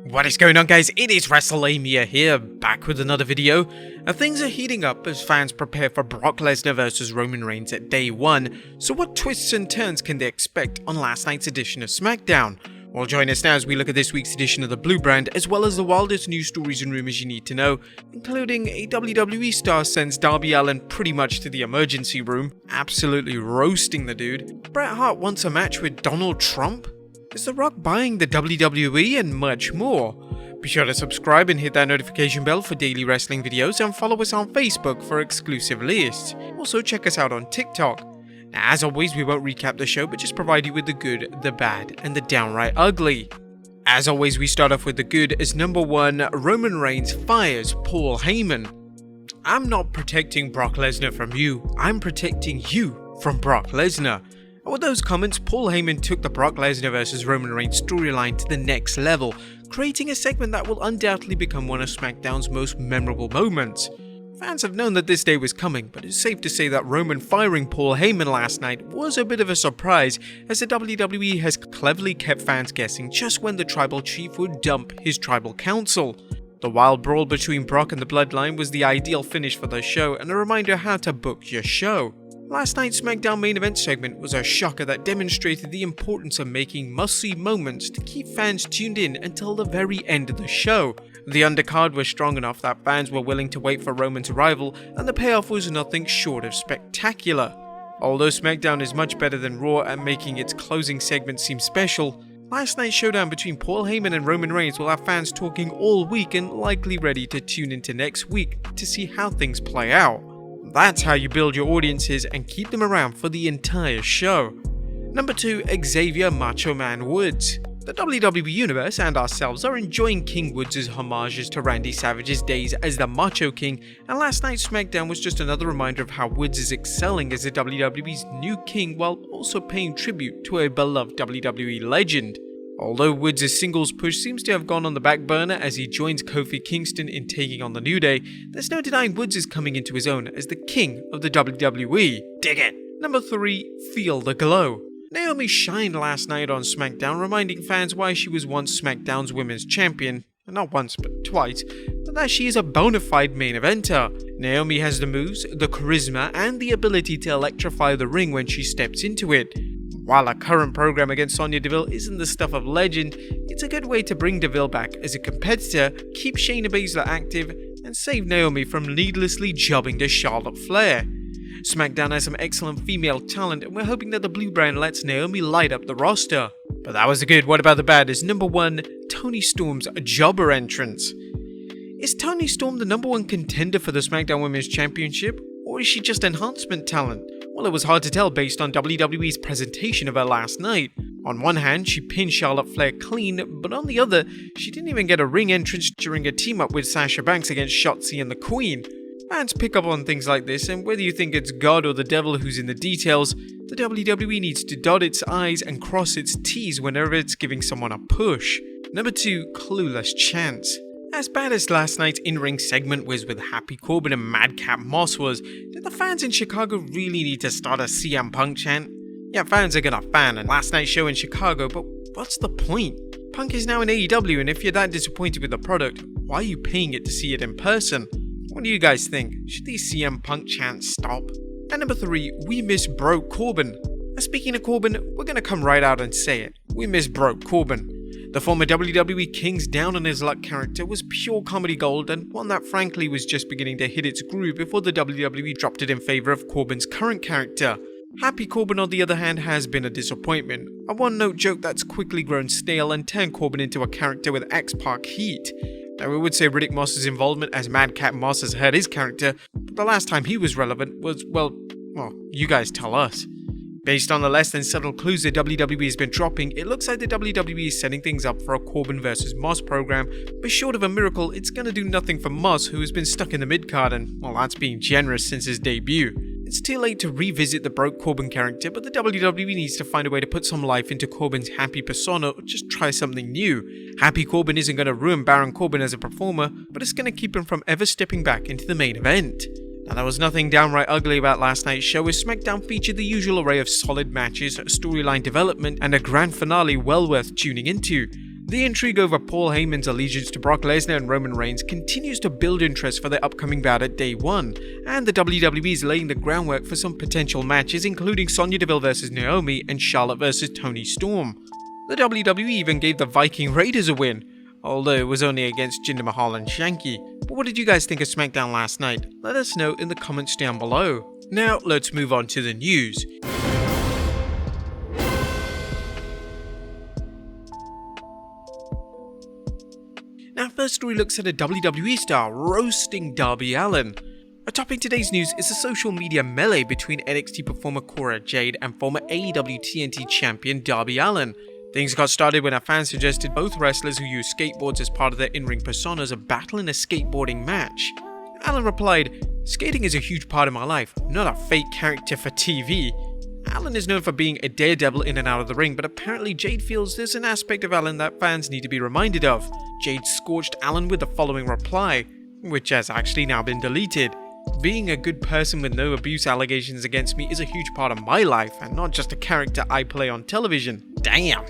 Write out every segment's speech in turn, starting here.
What is going on, guys? It is Wrestlelamia here, back with another video. And things are heating up as fans prepare for Brock Lesnar vs Roman Reigns at day 1. So what twists and turns can they expect on last night's edition of Smackdown? Well, join us now as we look at this week's edition of the Blue Brand, as well as the wildest news stories and rumors you need to know, including a WWE star sends Darby Allin pretty much to the emergency room, absolutely roasting the dude. Bret Hart wants a match with Donald Trump? Is The Rock buying the WWE, and much more? Be sure to subscribe and hit that notification bell for daily wrestling videos, and follow us on Facebook for exclusive lists. Also check us out on TikTok. Now, as always, we won't recap the show, but just provide you with the good, the bad, and the downright ugly. As always, we start off with the good as number 1, Roman Reigns fires Paul Heyman. I'm not protecting Brock Lesnar from you, I'm protecting you from Brock Lesnar. And with those comments, Paul Heyman took the Brock Lesnar vs Roman Reigns storyline to the next level, creating a segment that will undoubtedly become one of SmackDown's most memorable moments. Fans have known that this day was coming, but it's safe to say that Roman firing Paul Heyman last night was a bit of a surprise, as the WWE has cleverly kept fans guessing just when the tribal chief would dump his tribal council. The wild brawl between Brock and the Bloodline was the ideal finish for the show, and a reminder how to book your show. Last night's SmackDown main event segment was a shocker that demonstrated the importance of making must-see moments to keep fans tuned in until the very end of the show. The undercard was strong enough that fans were willing to wait for Roman's arrival, and the payoff was nothing short of spectacular. Although SmackDown is much better than Raw at making its closing segment seem special, last night's showdown between Paul Heyman and Roman Reigns will have fans talking all week and likely ready to tune into next week to see how things play out. That's how you build your audiences and keep them around for the entire show. Number 2, Xavier Macho Man Woods. The WWE Universe and ourselves are enjoying King Woods' homages to Randy Savage's days as the Macho King, and last night's SmackDown was just another reminder of how Woods is excelling as the WWE's new king while also paying tribute to a beloved WWE legend. Although Woods' singles push seems to have gone on the back burner as he joins Kofi Kingston in taking on the New Day, there's no denying Woods is coming into his own as the king of the WWE. Dig it! Number 3, Feel the Glow. Naomi shined last night on SmackDown, reminding fans why she was once SmackDown's women's champion, and not once but twice, but that she is a bona fide main eventer. Naomi has the moves, the charisma, and the ability to electrify the ring when she steps into it. While her current program against Sonya Deville isn't the stuff of legend, it's a good way to bring Deville back as a competitor, keep Shayna Baszler active, and save Naomi from needlessly jobbing to Charlotte Flair. SmackDown has some excellent female talent, and we're hoping that the Blue Brand lets Naomi light up the roster. But that was the good. What about the bad? Is number 1, Toni Storm's jobber entrance. Is Toni Storm the number 1 contender for the SmackDown Women's Championship, or is she just enhancement talent? Well, it was hard to tell based on WWE's presentation of her last night. On one hand, she pinned Charlotte Flair clean, but on the other, she didn't even get a ring entrance during a team-up with Sasha Banks against Shotzi and the Queen. Fans pick up on things like this, and whether you think it's God or the devil who's in the details, the WWE needs to dot its I's and cross its T's whenever it's giving someone a push. Number 2, Clueless Chance. As bad as last night's in-ring segment was with Happy Corbin and Madcap Moss was, did the fans in Chicago really need to start a CM Punk chant? Yeah, fans are gonna fan and last night's show in Chicago, but what's the point? Punk is now in AEW, and if you're that disappointed with the product, why are you paying it to see it in person? What do you guys think? Should these CM Punk chants stop? And number 3, we miss Broke Corbin. Now, speaking of Corbin, we're gonna come right out and say it. We miss Broke Corbin. The former WWE King's down on his luck character was pure comedy gold, and one that frankly was just beginning to hit its groove before the WWE dropped it in favor of Corbin's current character. Happy Corbin, on the other hand, has been a disappointment. A one-note joke that's quickly grown stale and turned Corbin into a character with X-Pac heat. Now, we would say Riddick Moss's involvement as Madcap Moss has hurt his character, but the last time he was relevant was, well, you guys tell us. Based on the less than subtle clues the WWE has been dropping, it looks like the WWE is setting things up for a Corbin vs Moss program, but short of a miracle, it's gonna do nothing for Moss, who has been stuck in the mid-card, and, well, that's being generous since his debut. It's too late to revisit the Broke Corbin character, but the WWE needs to find a way to put some life into Corbin's happy persona or just try something new. Happy Corbin isn't going to ruin Baron Corbin as a performer, but it's going to keep him from ever stepping back into the main event. Now, there was nothing downright ugly about last night's show, as SmackDown featured the usual array of solid matches, storyline development, and a grand finale well worth tuning into. The intrigue over Paul Heyman's allegiance to Brock Lesnar and Roman Reigns continues to build interest for their upcoming bout at Day 1, and the WWE is laying the groundwork for some potential matches, including Sonya Deville vs Naomi and Charlotte vs Toni Storm. The WWE even gave the Viking Raiders a win, although it was only against Jinder Mahal and Shanky. But what did you guys think of Smackdown last night? Let us know in the comments down below. Now let's move on to the news. Now, first story looks at a WWE star roasting Darby Allin. Topping today's news is a social media melee between NXT performer Cora Jade and former AEW TNT champion Darby Allin. Things got started when a fan suggested both wrestlers who use skateboards as part of their in-ring personas battle in a skateboarding match. Allin replied, "Skating is a huge part of my life, not a fake character for TV." Allin is known for being a daredevil in and out of the ring, but apparently Jade feels there's an aspect of Allin that fans need to be reminded of. Jade scorched Allin with the following reply, which has actually now been deleted. "Being a good person with no abuse allegations against me is a huge part of my life, and not just a character I play on television." Damn!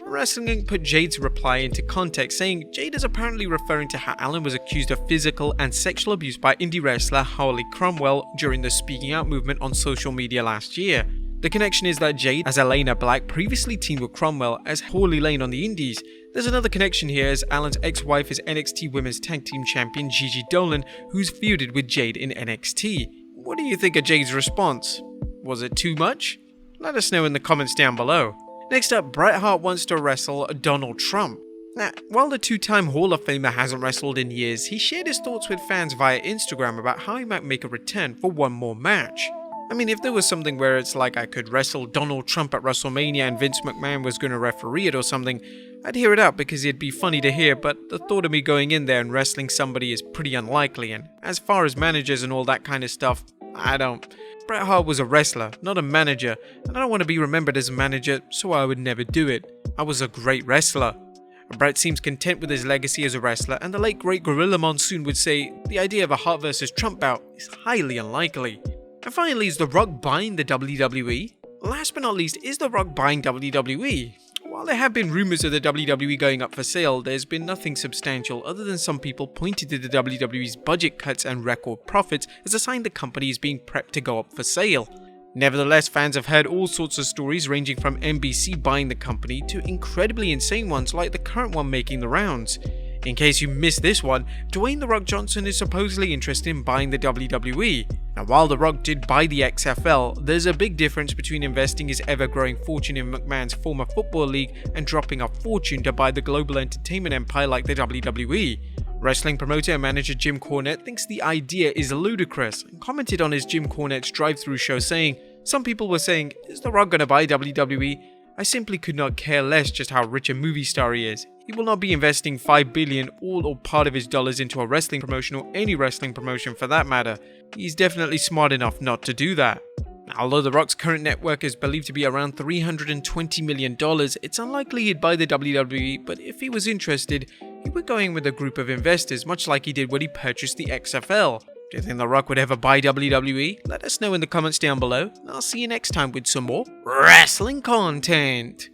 Wrestling Inc. put Jade's reply into context, saying Jade is apparently referring to how Allin was accused of physical and sexual abuse by indie wrestler Holly Cromwell during the Speaking Out movement on social media last year. The connection is that Jade, as Elena Black, previously teamed with Cromwell as Holly Lane on the Indies. There's another connection here, as Allin's ex-wife is NXT Women's Tag Team Champion Gigi Dolan, who's feuded with Jade in NXT. What do you think of Jade's response? Was it too much? Let us know in the comments down below. Next up, Bret Hart wants to wrestle Donald Trump. Now, while the two-time Hall of Famer hasn't wrestled in years, he shared his thoughts with fans via Instagram about how he might make a return for one more match. I mean, if there was something where it's like I could wrestle Donald Trump at WrestleMania and Vince McMahon was going to referee it or something, I'd hear it out because it'd be funny to hear, but the thought of me going in there and wrestling somebody is pretty unlikely, and as far as managers and all that kind of stuff, I don't. Bret Hart was a wrestler, not a manager, and I don't want to be remembered as a manager, so I would never do it. I was a great wrestler. Bret seems content with his legacy as a wrestler, and the late great Gorilla Monsoon would say the idea of a Hart vs Trump bout is highly unlikely. And finally, is The Rock buying the WWE? Last but not least, is The Rock buying WWE? While there have been rumors of the WWE going up for sale, there's been nothing substantial other than some people pointing to the WWE's budget cuts and record profits as a sign the company is being prepped to go up for sale. Nevertheless, fans have heard all sorts of stories ranging from NBC buying the company to incredibly insane ones like the current one making the rounds. In case you missed this one, Dwayne "The Rock" Johnson is supposedly interested in buying the WWE. Now, while The Rock did buy the XFL, there's a big difference between investing his ever-growing fortune in McMahon's former football league and dropping a fortune to buy the global entertainment empire like the WWE. Wrestling promoter and manager Jim Cornette thinks the idea is ludicrous and commented on his Jim Cornette's drive-thru show saying, "Some people were saying, is The Rock gonna buy WWE? I simply could not care less just how rich a movie star he is. He will not be investing $5 billion, all or part of his dollars, into a wrestling promotion or any wrestling promotion for that matter. He's definitely smart enough not to do that." Now, although The Rock's current net worth is believed to be around $320 million, it's unlikely he'd buy the WWE, but if he was interested, he would go in with a group of investors, much like he did when he purchased the XFL. Do you think The Rock would ever buy WWE? Let us know in the comments down below, and I'll see you next time with some more wrestling content.